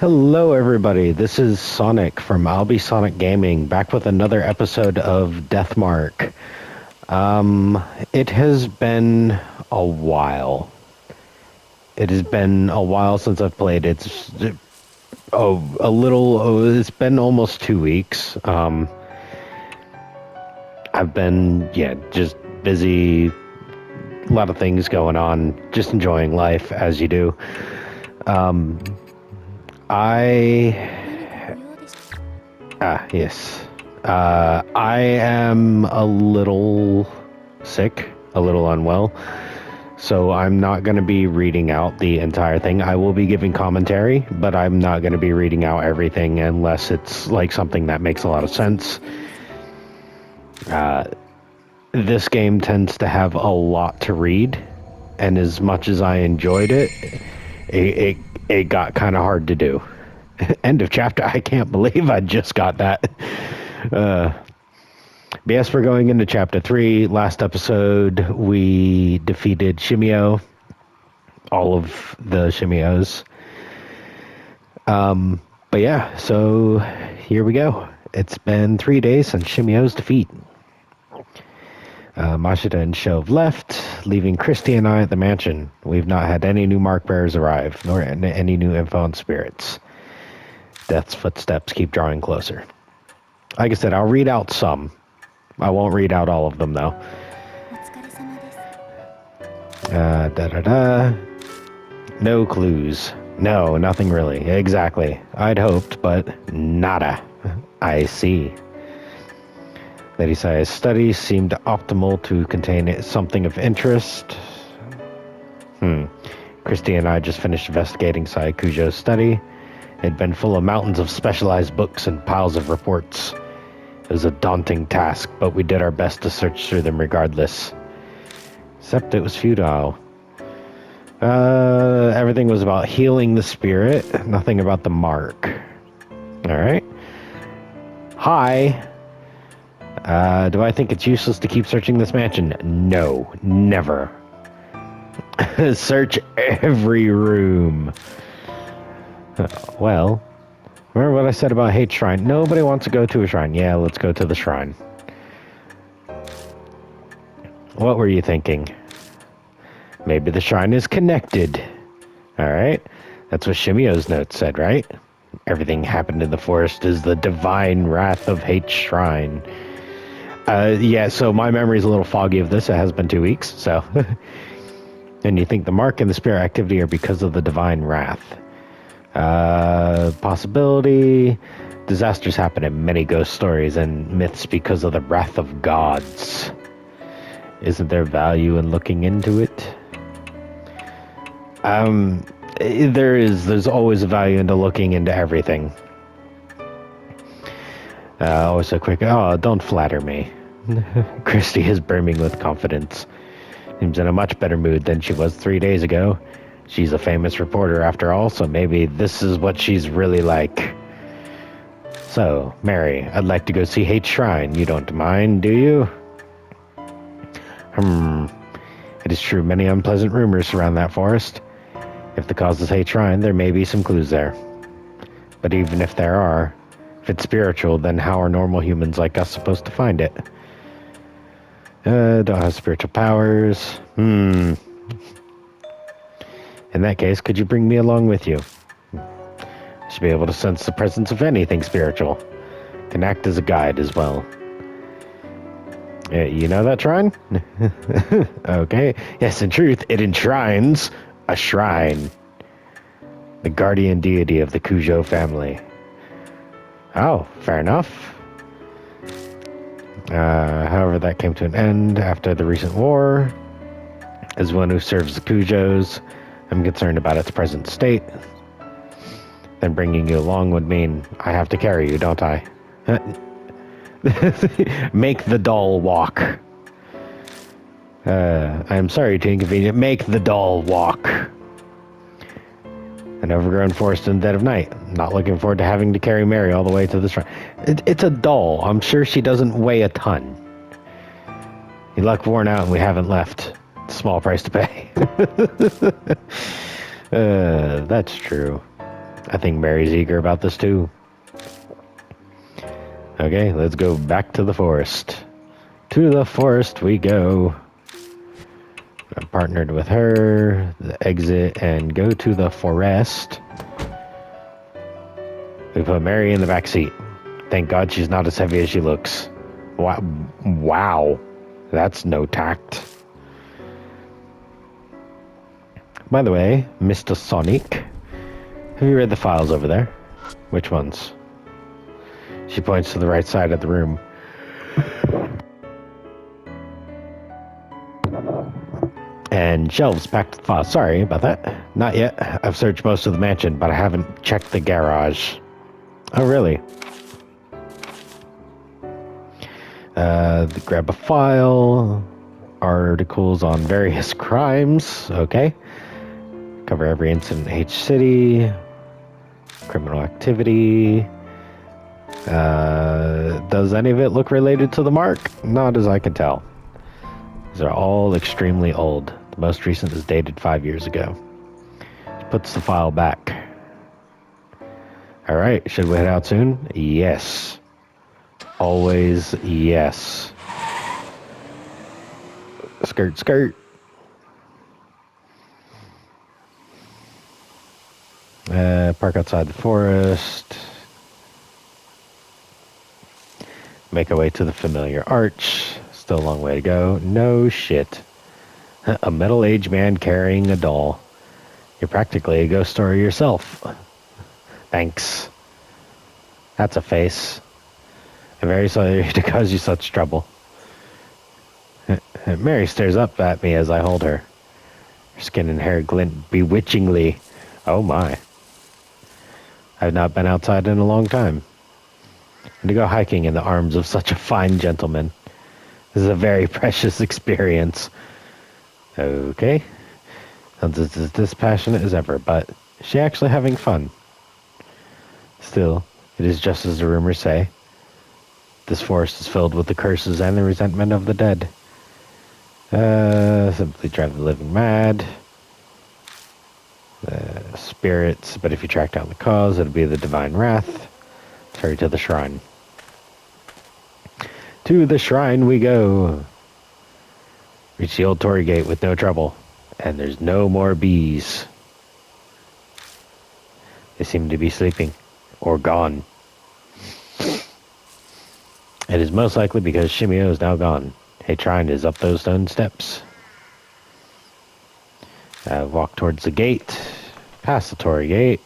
Hello, everybody. This is Sonic from I'll Be Sonic Gaming, back with another episode of Deathmark. It has been a while. It has been a while since I've played. It's been almost 2 weeks. I've been, just busy, a lot of things going on, just enjoying life as you do. I yes. I am a little sick, a little unwell, so I'm not going to be reading out the entire thing. I will be giving commentary, but I'm not going to be reading out everything unless it's like something that makes a lot of sense. This game tends to have a lot to read, and as much as I enjoyed it, it got kind of hard to do. End of chapter. I can't believe I just got that. But yes, we're going into chapter 3. Last episode, we defeated Shimio, all of the Shimios. But yeah, so here we go. It's been 3 days since Shimio's defeat. Mashita and Sho have left, leaving Christy and I at the mansion. We've not had any new mark bearers arrive, nor any new info on spirits. Death's footsteps keep drawing closer. Like I said, I'll read out some. I won't read out all of them, though. No clues. No, nothing really. Exactly. I'd hoped, but nada. I see. Lady Saya's studies seemed optimal to contain something of interest. Christy and I just finished investigating Saya Kujo's study. It had been full of mountains of specialized books and piles of reports. It was a daunting task, but we did our best to search through them regardless. Except it was futile. Everything was about healing the spirit, nothing about the mark. Alright. Hi. Do I think it's useless to keep searching this mansion? No, never. Search every room. Well, remember what I said about hate shrine? Nobody wants to go to a shrine. Yeah, let's go to the shrine. What were you thinking? Maybe the shrine is connected. Alright. That's what Shimio's note said, right? Everything happened in the forest is the divine wrath of hate shrine. Yeah, so my memory's a little foggy of this. It has been 2 weeks, so. And you think the mark and the spirit activity are because of the divine wrath. Possibility. Disasters happen in many ghost stories and myths because of the wrath of gods. Isn't there value in looking into it? There's always a value into looking into everything. Always so quick. Oh, don't flatter me. Christy is brimming with confidence. Seems in a much better mood than she was 3 days ago. She's a famous reporter after all, so maybe this is what she's really like. So, Mary, I'd like to go see Hate Shrine. You don't mind, do you? It is true, many unpleasant rumors surround that forest. If the cause is Hate Shrine, there may be some clues there. But even if there are, if it's spiritual, then how are normal humans like us supposed to find it? Don't have spiritual powers. In that case, could you bring me along with you? I should be able to sense the presence of anything spiritual. Can act as a guide as well. You know that shrine? Okay. Yes, in truth, it enshrines a shrine. The guardian deity of the Kujo family. Oh, fair enough. However, that came to an end after the recent war. As one who serves the Kujos, I'm concerned about its present state. Then bringing you along would mean I have to carry you, don't I? Make the doll walk. I'm sorry to inconvenience. Make the doll walk. An overgrown forest in the dead of night. Not looking forward to having to carry Mary all the way to the shrine. It's a doll. I'm sure she doesn't weigh a ton. Your luck worn out and we haven't left. It's a small price to pay. That's true. I think Mary's eager about this too. Okay, let's go back to the forest. To the forest we go. I partnered with her. The exit and go to the forest. We put Mary in the back seat. Thank God she's not as heavy as she looks. Wow. That's no tact. By the way, Mr. Sonic, have you read the files over there? Which ones? She points to the right side of the room. And shelves packed with files. Sorry about that. Not yet. I've searched most of the mansion, but I haven't checked the garage. Oh, really? Grab a file. Articles on various crimes. Okay. Cover every incident in H City. Criminal activity. Does any of it look related to the mark? Not as I can tell. These are all extremely old. The most recent is dated 5 years ago. Puts the file back. Alright, should we head out soon? Yes. Always yes. Skirt, skirt. Park outside the forest. Make our way to the familiar arch. Still a long way to go. No shit. A middle-aged man carrying a doll. You're practically a ghost story yourself. Thanks. That's a face. I'm very sorry to cause you such trouble. Mary stares up at me as I hold her. Her skin and hair glint bewitchingly. Oh my. I've not been outside in a long time. And to go hiking in the arms of such a fine gentleman. This is a very precious experience. Okay. Sounds as dispassionate as ever, but is she actually having fun? Still, it is just as the rumors say. This forest is filled with the curses and the resentment of the dead. Simply drive the living mad. Spirits, but if you track down the cause, it'll be the divine wrath. Let's hurry to the shrine. To the shrine we go. Reach the old Torii Gate with no trouble. And there's no more bees. They seem to be sleeping. Or gone. It is most likely because Shimio is now gone. A shrine is up those stone steps. Walk towards the gate. Past the Torii Gate.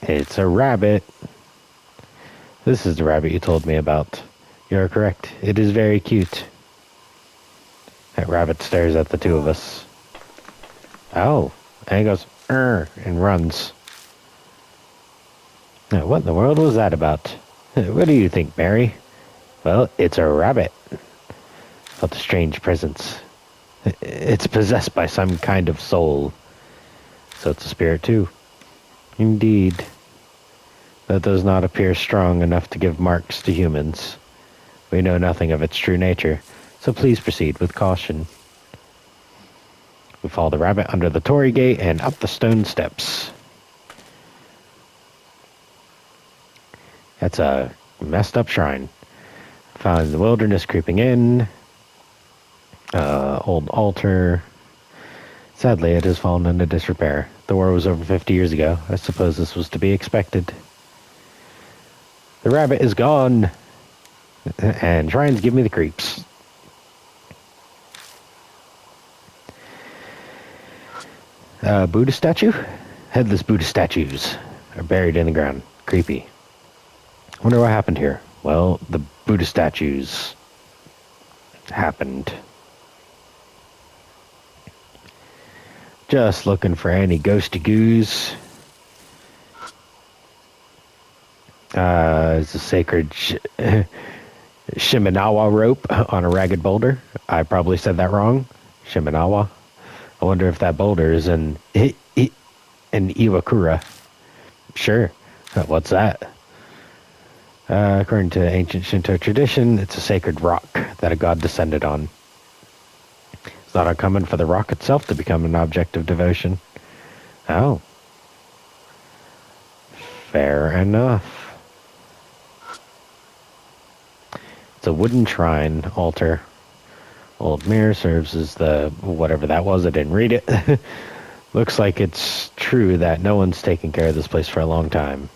It's a rabbit. This is the rabbit you told me about. You're correct. It is very cute. That rabbit stares at the two of us. Oh. And he goes, and runs. Now, what in the world was that about? What do you think, Mary? Well, it's a rabbit. Felt a strange presence. It's possessed by some kind of soul. So it's a spirit too. Indeed. That does not appear strong enough to give marks to humans. We know nothing of its true nature, so please proceed with caution. We follow the rabbit under the Torii Gate and up the stone steps. That's a messed up shrine. Found in the wilderness creeping in. Old altar. Sadly, it has fallen into disrepair. The war was over 50 years ago. I suppose this was to be expected. The rabbit is gone. And shrines give me the creeps. Buddha statue? Headless Buddha statues are buried in the ground. Creepy. Wonder what happened here. Well, the Buddha statues happened. Just looking for any ghosty goos. It's a sacred Shimenawa rope on a ragged boulder. I probably said that wrong. Shimenawa. I wonder if that boulder is in Iwakura. Sure. What's that? According to ancient Shinto tradition, it's a sacred rock that a god descended on. It's not uncommon for the rock itself to become an object of devotion. Oh. Fair enough. It's a wooden shrine altar. Old mirror serves as the whatever that was. I didn't read it. Looks like it's true that no one's taken care of this place for a long time.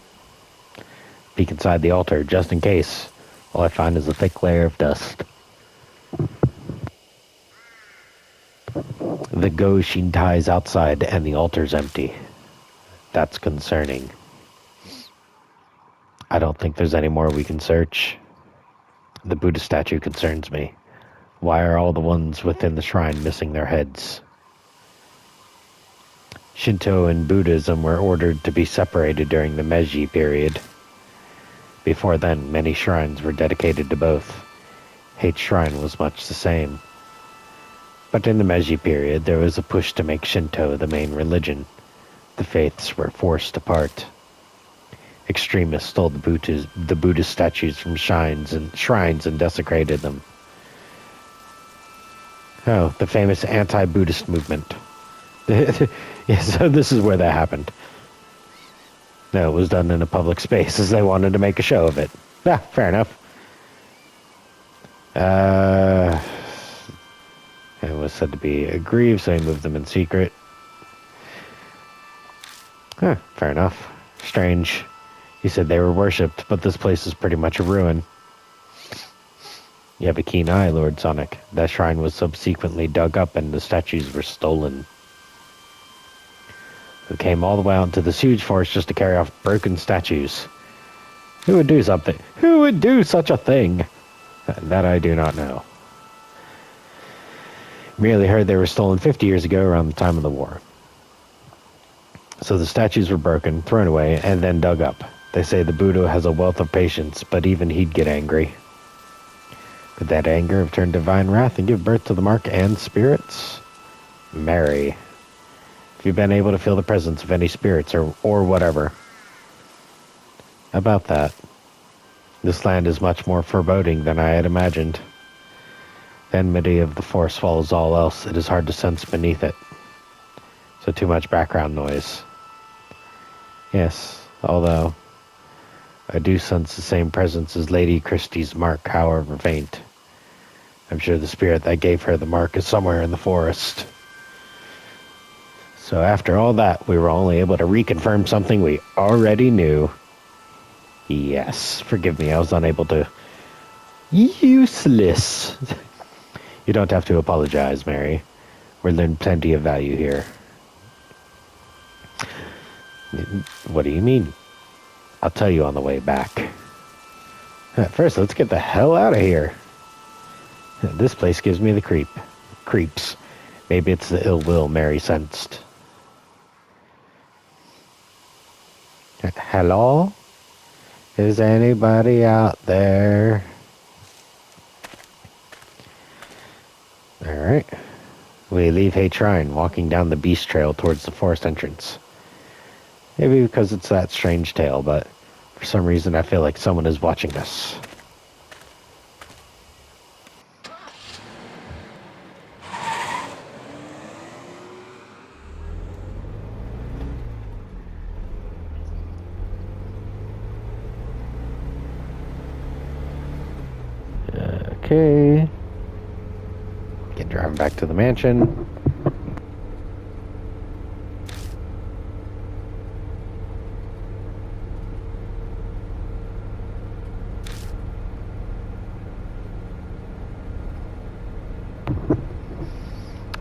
Peek inside the altar, just in case. All I find is a thick layer of dust. The Go Shintai is outside and the altar's empty. That's concerning. I don't think there's any more we can search. The Buddha statue concerns me. Why are all the ones within the shrine missing their heads? Shinto and Buddhism were ordered to be separated during the Meiji period. Before then, many shrines were dedicated to both. Hei's shrine was much the same. But in the Meiji period, there was a push to make Shinto the main religion. The faiths were forced apart. Extremists stole the Buddhist statues from shrines and desecrated them. Oh, the famous anti-Buddhist movement. Yeah, so this is where that happened. No, it was done in a public space as they wanted to make a show of it. Ah, fair enough. It was said to be aggrieved, so he moved them in secret. Huh, fair enough. Strange. He said they were worshipped, but this place is pretty much a ruin. You have a keen eye, Lord Sonic. That shrine was subsequently dug up and the statues were stolen. Who came all the way out into this huge forest just to carry off broken statues? Who would do something? Who would do such a thing? That I do not know. Merely heard they were stolen 50 years ago around the time of the war. So the statues were broken, thrown away, and then dug up. They say the Buddha has a wealth of patience, but even he'd get angry. Could that anger have turned divine wrath and give birth to the mark and spirits? Mary. Have you been able to feel the presence of any spirits or whatever? About that. This land is much more foreboding than I had imagined. The enmity of the force follows all else. It is hard to sense beneath it. So too much background noise. Yes, although I do sense the same presence as Lady Christie's mark, however faint. I'm sure the spirit that gave her the mark is somewhere in the forest. So after all that, we were only able to reconfirm something we already knew. Yes, forgive me, I was unable to... Useless. You don't have to apologize, Mary. We learned plenty of value here. What do you mean? I'll tell you on the way back. First, let's get the hell out of here. This place gives me the creeps. Maybe it's the ill will Mary sensed. Hello? Is anybody out there? Alright. We leave Hei's Shrine, walking down the beast trail towards the forest entrance. Maybe because it's that strange tale, but for some reason I feel like someone is watching us. Okay. Get driving back to the mansion.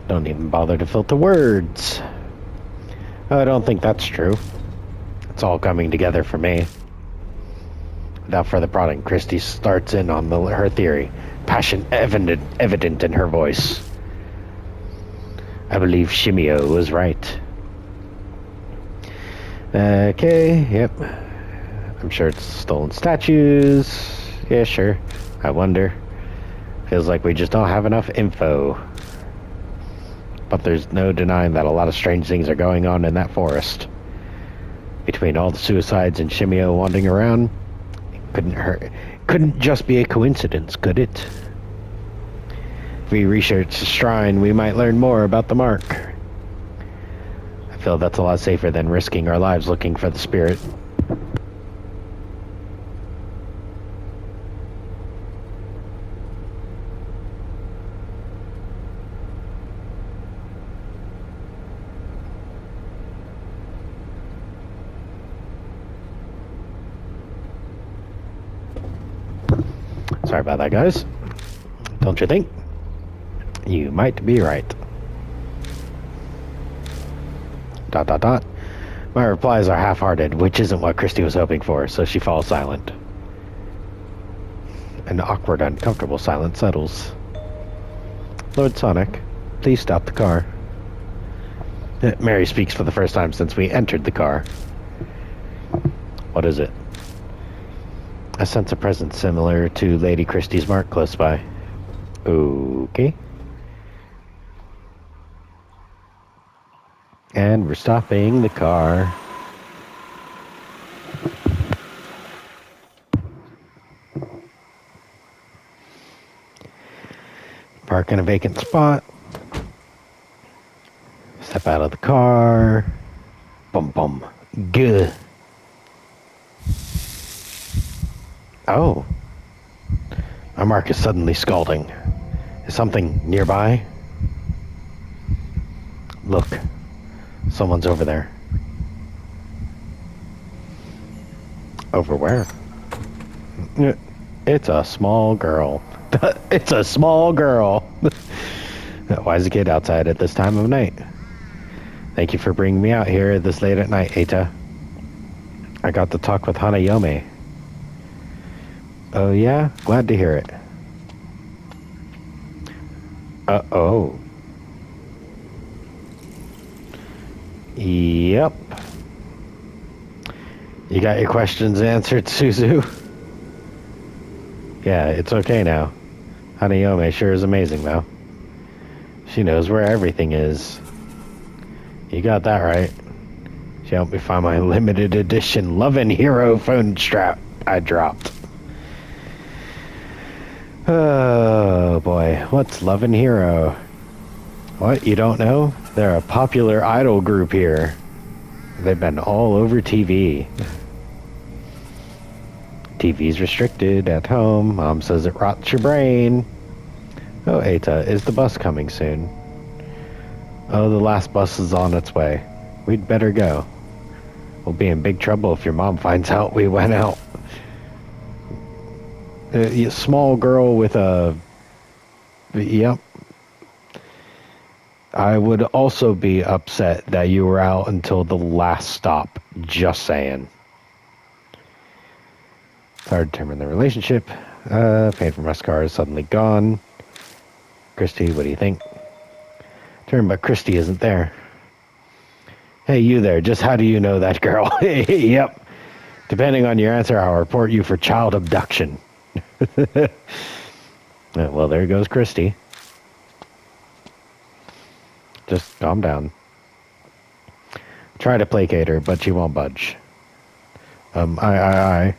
Don't even bother to filter words. I don't think that's true. It's all coming together for me. Without further prodding, Christie starts in on her theory. Passion evident in her voice. I believe Shimio was right. Okay, yep. I'm sure it's stolen statues. Yeah, sure. I wonder. Feels like we just don't have enough info. But there's no denying that a lot of strange things are going on in that forest. Between all the suicides and Shimio wandering around, it couldn't just be a coincidence, could it? If we research the shrine, we might learn more about the mark. I feel that's a lot safer than risking our lives looking for the spirit. Sorry about that, guys. Don't you think? You might be right. ... My replies are half-hearted, which isn't what Christy was hoping for, so she falls silent. An awkward, uncomfortable silence settles. Lord Sonic, please stop the car. Mary speaks for the first time since we entered the car. What is it? I sense a presence similar to Lady Christie's mark close by. Okay. And we're stopping the car. Park in a vacant spot. Step out of the car. Bum bum. Good. Oh. My mark is suddenly scalding. Is something nearby? Look. Someone's over there. Over where? It's a small girl. It's a small girl. Why is the kid outside at this time of night? Thank you for bringing me out here this late at night, Eita. I got to talk with Hanayome. Oh yeah? Glad to hear it. Uh-oh. Yep. You got your questions answered, Suzu? Yeah, it's okay now. Hanayome sure is amazing, though. She knows where everything is. You got that right. She helped me find my limited edition Lovin' Hero phone strap I dropped. Oh boy, what's Lovin' Hero? What, you don't know? They're a popular idol group here. They've been all over TV. TV's restricted at home. Mom says it rots your brain. Oh, Eita, is the bus coming soon? Oh, the last bus is on its way. We'd better go. We'll be in big trouble if your mom finds out we went out. A small girl with a... Yep. I would also be upset that you were out until the last stop. Just saying. It's hard to determine the relationship. Pain from Ruscar is suddenly gone. Christy, what do you think? Turn, but Christy isn't there. Hey, you there. Just how do you know that girl? Yep. Depending on your answer, I'll report you for child abduction. Well, there goes Christy. Just calm down. Try to placate her, but she won't budge. I.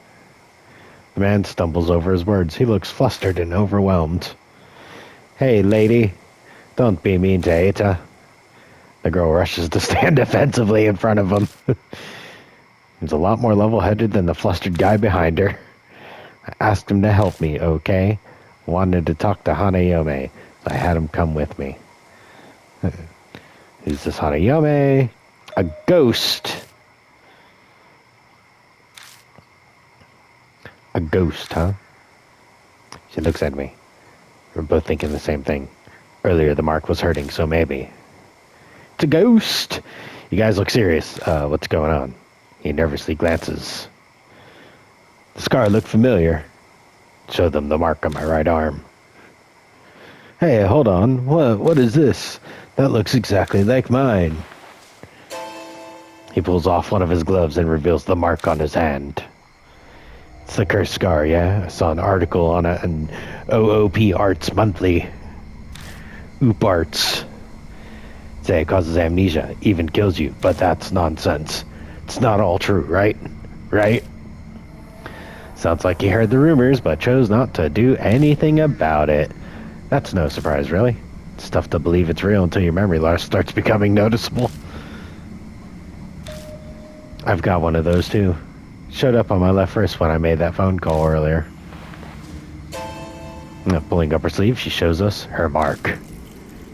The man stumbles over his words. He looks flustered and overwhelmed. Hey, lady. Don't be mean to Eita. The girl rushes to stand defensively in front of him. He's a lot more level-headed than the flustered guy behind her. I asked him to help me, okay? Wanted to talk to Hanayome, so I had him come with me. Who's this Hanayome? A ghost. A ghost, huh? She looks at me. We're both thinking the same thing. Earlier the mark was hurting, so maybe. It's a ghost! You guys look serious. What's going on? He nervously glances. The scar looked familiar. Show them the mark on my right arm. Hey, hold on. What is this? That looks exactly like mine. He pulls off one of his gloves and reveals the mark on his hand. It's the cursed scar, yeah? I saw an article on it in OOP Arts Monthly. Oop Arts. Say it causes amnesia, even kills you, but that's nonsense. It's not all true, right? Right? Sounds like he heard the rumors, but chose not to do anything about it. That's no surprise, really. It's tough to believe it's real until your memory loss starts becoming noticeable. I've got one of those too. Showed up on my left wrist when I made that phone call earlier. Pulling up her sleeve, she shows us her mark.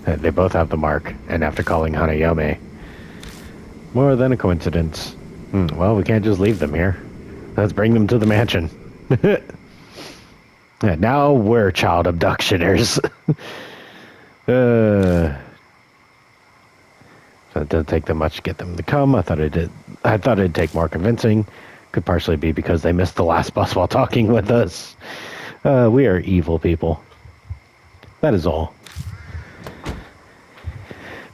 They both have the mark, and after calling Hanayome, more than a coincidence. Well, we can't just leave them here. Let's bring them to the mansion. Now we're child abductioners. So it doesn't take them much to get them to come. I thought it'd take more convincing. Could partially be because they missed the last bus while talking with us. We are evil people. That is all.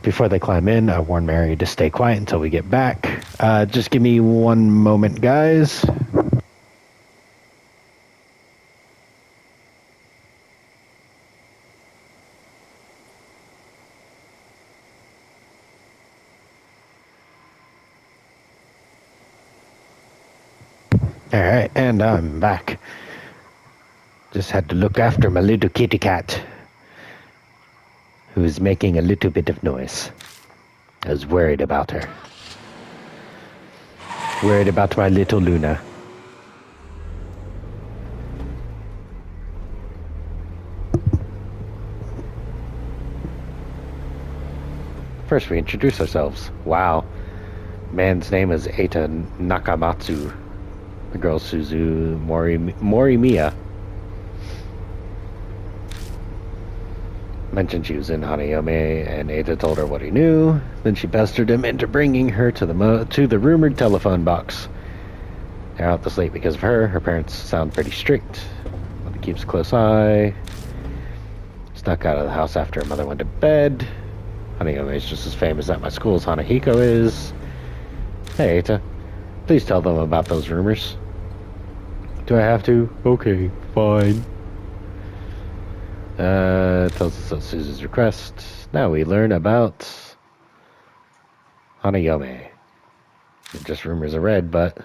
Before they climb in, I warn Mary to stay quiet until we get back. Just give me one moment, guys. Alright, and I'm back. Just had to look after my little kitty cat, who's making a little bit of noise. I was worried about her. Worried about my little Luna. First, we introduce ourselves. Wow. Man's name is Eita Nakamatsu. The girl Suzu Morimiya. Mentioned she was in Hanayome, and Eita told her what he knew. Then she pestered him into bringing her to the rumored telephone box. They're out this late because of her. Her parents sound pretty strict, but he keeps a close eye. Snuck out of the house after her mother went to bed. Hanayome is just as famous at my school as Hanahiko is. Hey, Eita, please tell them about those rumors. Do I have to? Okay, fine. Tells us of Suzu's request. Now we learn about Hanayome. Just rumors are read, but...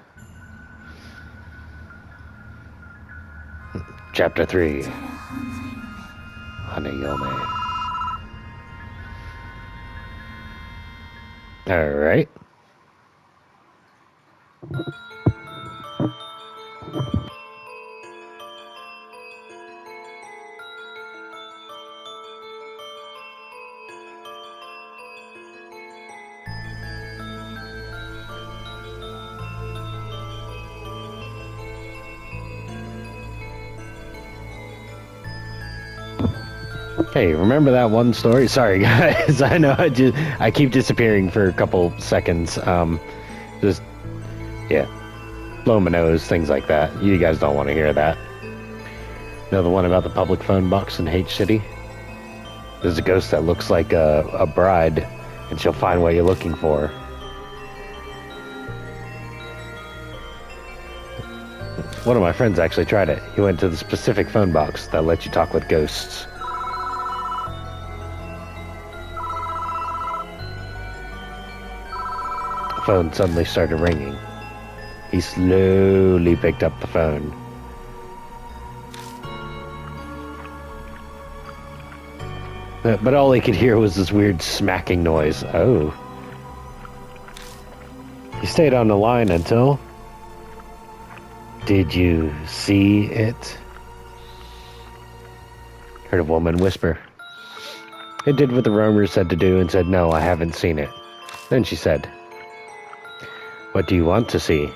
Chapter 3. Hanayome. Alright. Hey, remember that one story? Sorry, guys. I know I keep disappearing for a couple seconds. Just, yeah. Blow my nose, things like that. You guys don't want to hear that. You know the one about the public phone box in H City? There's a ghost that looks like a bride, and she'll find what you're looking for. One of my friends actually tried it. He went to the specific phone box that lets you talk with ghosts. The phone suddenly started ringing. He slowly picked up the phone. But all he could hear was this weird smacking noise. Oh. He stayed on the line until... Did you see it? Heard a woman whisper. It did what the rumors said to do and said, no, I haven't seen it. Then she said, what do you want to see?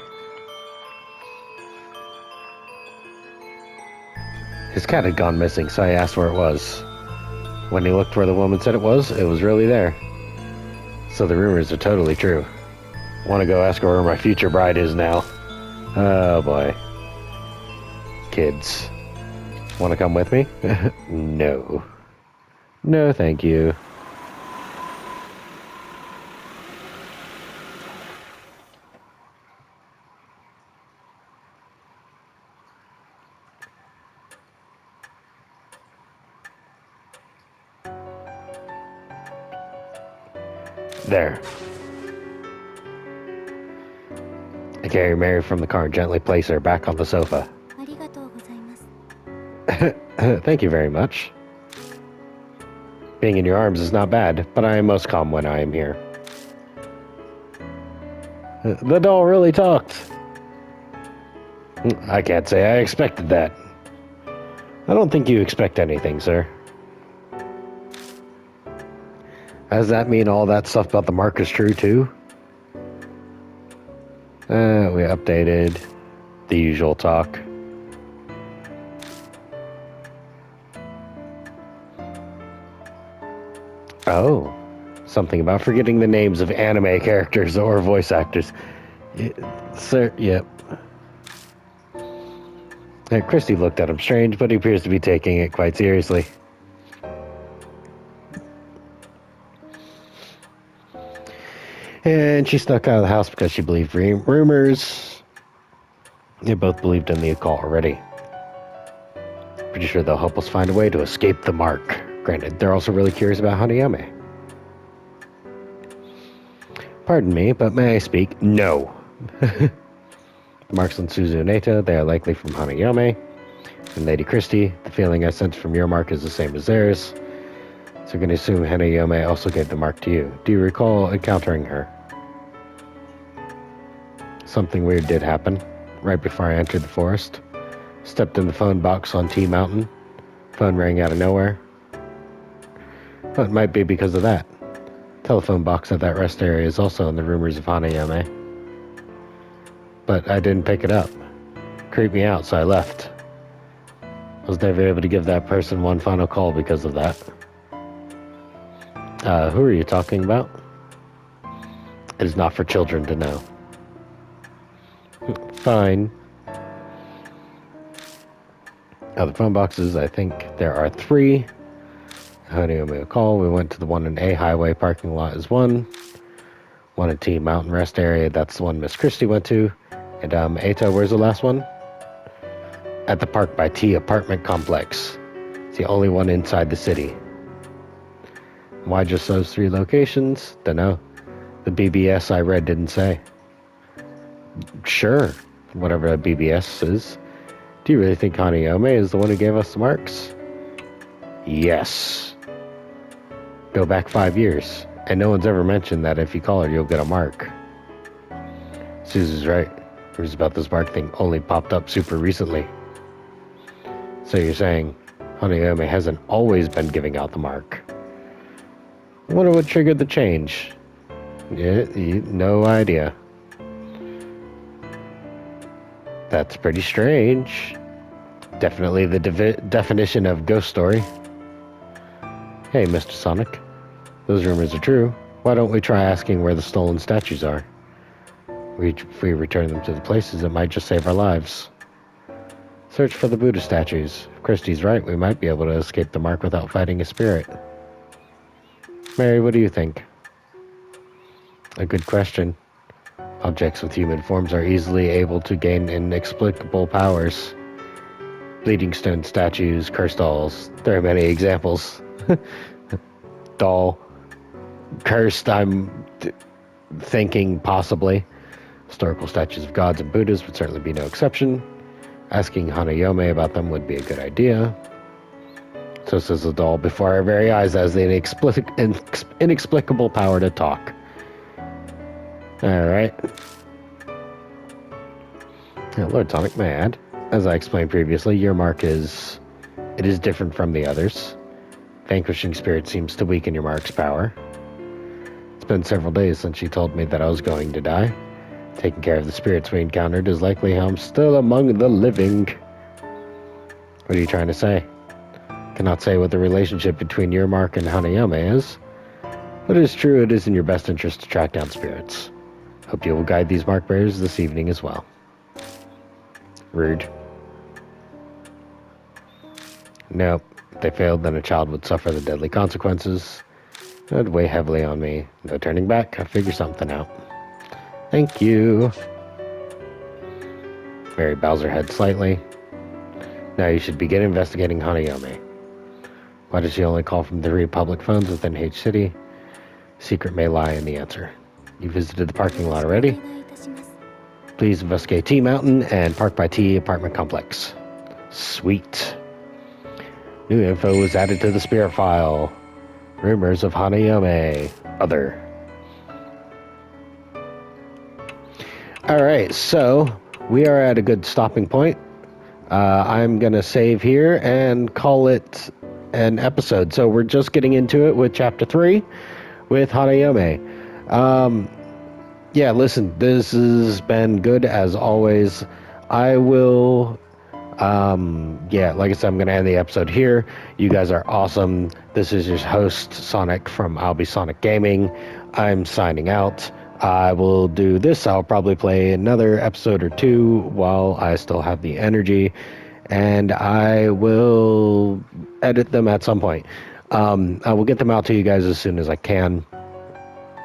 His cat had gone missing, so I asked where it was. When he looked where the woman said it was really there. So the rumors are totally true. Want to go ask her where my future bride is now. Oh boy. Kids. Want to come with me? No. No, thank you. There. I carry Mary from the car and gently place her back on the sofa. Thank you very much. Being in your arms is not bad, but I am most calm when I am here. The doll really talked. I can't say I expected that. I don't think you expect anything, sir. Does that mean all that stuff about the mark is true, too? We updated. The usual talk. Oh. Something about forgetting the names of anime characters or voice actors. Sir, yep. Christy looked at him strange, but he appears to be taking it quite seriously. And she snuck out of the house because she believed rumors. They both believed in the occult already. Pretty sure they'll help us find a way to escape the mark. Granted, they're also really curious about Hanayome. Pardon me, but may I speak? No. The marks on Suzu and Eita, they are likely from Hanayome. And Lady Christie, the feeling I sense from your mark is the same as theirs. So I'm going to assume Hanayome also gave the mark to you. Do you recall encountering her? Something weird did happen. Right before I entered the forest. Stepped in the phone box on T Mountain. Phone rang out of nowhere. Well, it might be because of that. Telephone box at that rest area is also in the rumors of Hanayome. But I didn't pick it up. Creeped me out, so I left. I was never able to give that person one final call because of that. Who are you talking about? It is not for children to know. Fine. The phone boxes, I think there are 3. Hanayome will call. We went to the one in A Highway parking lot is one. One at T Mountain Rest area, that's the one Miss Christie went to. And Eita, where's the last one? At the Park by T apartment complex. It's the only one inside the city. Why just those 3 locations? Dunno. The BBS I read didn't say. Sure, whatever that BBS is. Do you really think Hanayome is the one who gave us the marks? Yes. Go back 5 years, and no one's ever mentioned that if you call her, you'll get a mark. Suzu's right. Rumors about this mark thing only popped up super recently. So you're saying Hanayome hasn't always been giving out the mark? I wonder what triggered the change. Yeah, no idea. That's pretty strange. Definitely the definition of ghost story. Hey, Mr. Sonic. Those rumors are true. Why don't we try asking where the stolen statues are? If we return them to the places, it might just save our lives. Search for the Buddha statues. If Christie's right, we might be able to escape the mark without fighting a spirit. Mary, what do you think? A good question. Objects with human forms are easily able to gain inexplicable powers. Bleeding stone statues, cursed dolls. There are many examples. Doll. Cursed, I'm thinking possibly. Historical statues of gods and Buddhas would certainly be no exception. Asking Hanayome about them would be a good idea. So says the doll before our very eyes has the inexplicable power to talk. Alright. Lord Sonic, may I add? As I explained previously, your mark is different from the others. Vanquishing spirit seems to weaken your mark's power. It's been several days since she told me that I was going to die. Taking care of the spirits we encountered is likely how I'm still among the living. What are you trying to say? Cannot say what the relationship between your mark and Hanayome is, but it is true it is in your best interest to track down spirits. Hope you will guide these mark bearers this evening as well. Rude. Nope. If they failed, then a child would suffer the deadly consequences. It would weigh heavily on me. No turning back. I'll figure something out. Thank you. Mary bows her head slightly. Now you should begin investigating Hanayome. Why does she only call from 3 public phones within H City? Secret may lie in the answer. You visited the parking lot already? Please investigate T Mountain and Park by T apartment complex. Sweet. New info was added to the spirit file. Rumors of Hanayome. Other. All right, so we are at a good stopping point. I'm going to save here and call it an episode. So we're just getting into it with Chapter 3 with Hanayome. Yeah, listen, this has been good as always. I will, like I said, I'm going to end the episode here. You guys are awesome. This is your host, Sonic from I'll Be Sonic Gaming. I'm signing out. I will do this. I'll probably play another episode or two while I still have the energy, and I will edit them at some point. I will get them out to you guys as soon as I can,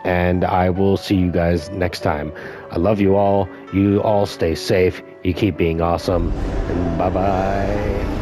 and I will see you guys next time. I love you all. You all stay safe. You keep being awesome, and bye-bye.